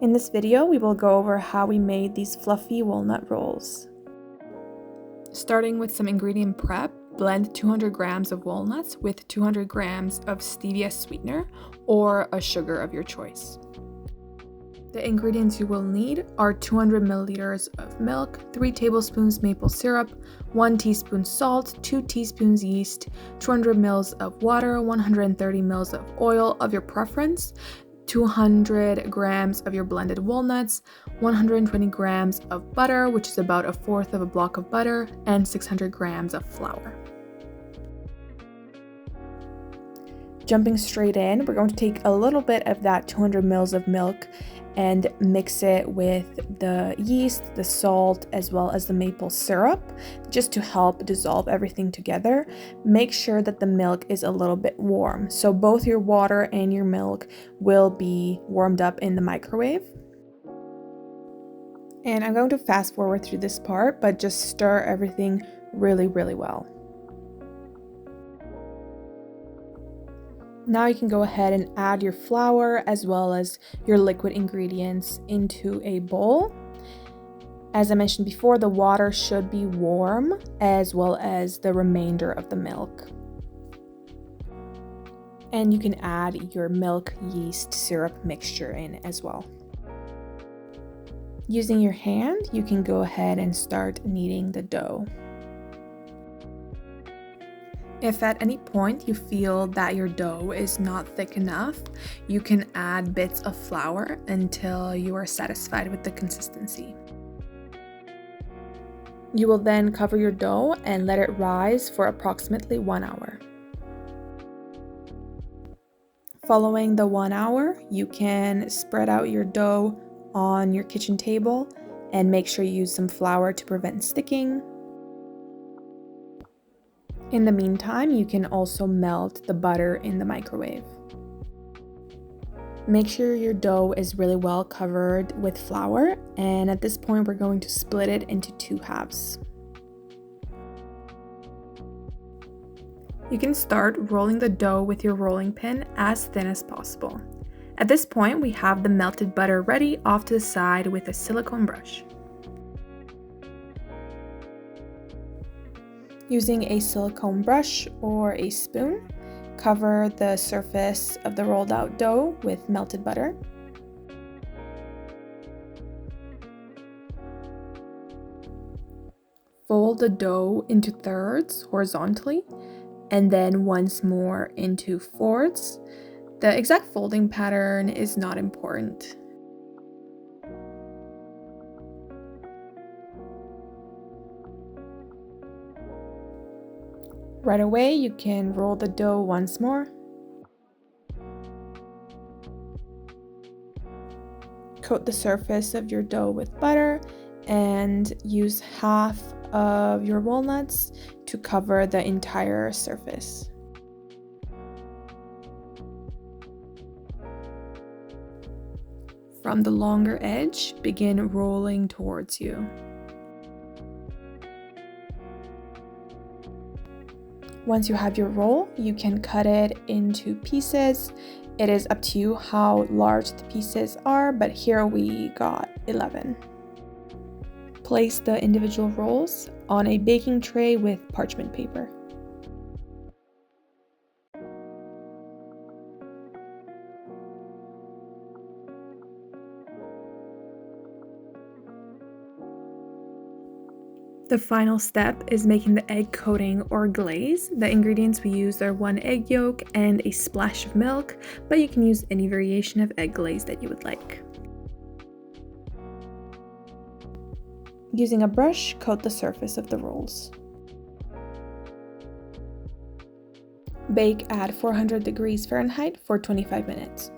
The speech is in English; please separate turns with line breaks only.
In this video, we will go over how we made these fluffy walnut rolls. Starting with some ingredient prep, blend 200 grams of walnuts with 200 grams of stevia sweetener or a sugar of your choice. The ingredients you will need are 200 milliliters of milk, 3 tablespoons maple syrup, 1 teaspoon salt, 2 teaspoons yeast, 200 ml of water, 130 ml of oil of your preference, 200 grams of your blended walnuts, 120 grams of butter, which is about 1/4 of a block of butter, and 600 grams of flour. Jumping straight in, we're going to take a little bit of that 200 ml of milk and mix it with the yeast, the salt, as well as the maple syrup, just to help dissolve everything together. Make sure that the milk is a little bit warm, so both your water and your milk will be warmed up in the microwave. And I'm going to fast forward through this part, but just stir everything really well. Now you can go ahead and add your flour as well as your liquid ingredients into a bowl. As I mentioned before, the water should be warm as well as the remainder of the milk. And you can add your milk yeast syrup mixture in as well. Using your hand, you can go ahead and start kneading the dough. If at any point you feel that your dough is not thick enough, you can add bits of flour until you are satisfied with the consistency. You will then cover your dough and let it rise for approximately 1 hour. Following the 1 hour, you can spread out your dough on your kitchen table and make sure you use some flour to prevent sticking. In the meantime, you can also melt the butter in the microwave. Make sure your dough is really well covered with flour, and at this point we're going to split it into 2 halves. You can start rolling the dough with your rolling pin as thin as possible. At this point, we have the melted butter ready off to the side with a silicone brush. Using a silicone brush or a spoon, cover the surface of the rolled out dough with melted butter. Fold the dough into thirds horizontally and then once more into fourths. The exact folding pattern is not important. Right away, you can roll the dough once more. Coat the surface of your dough with butter and use half of your walnuts to cover the entire surface. From the longer edge, begin rolling towards you. Once you have your roll, you can cut it into pieces. It is up to you how large the pieces are, but here we got 11. Place the individual rolls on a baking tray with parchment paper. The final step is making the egg coating or glaze. The ingredients we use are 1 egg yolk and a splash of milk, but you can use any variation of egg glaze that you would like. Using a brush, coat the surface of the rolls. Bake at 400 degrees Fahrenheit for 25 minutes.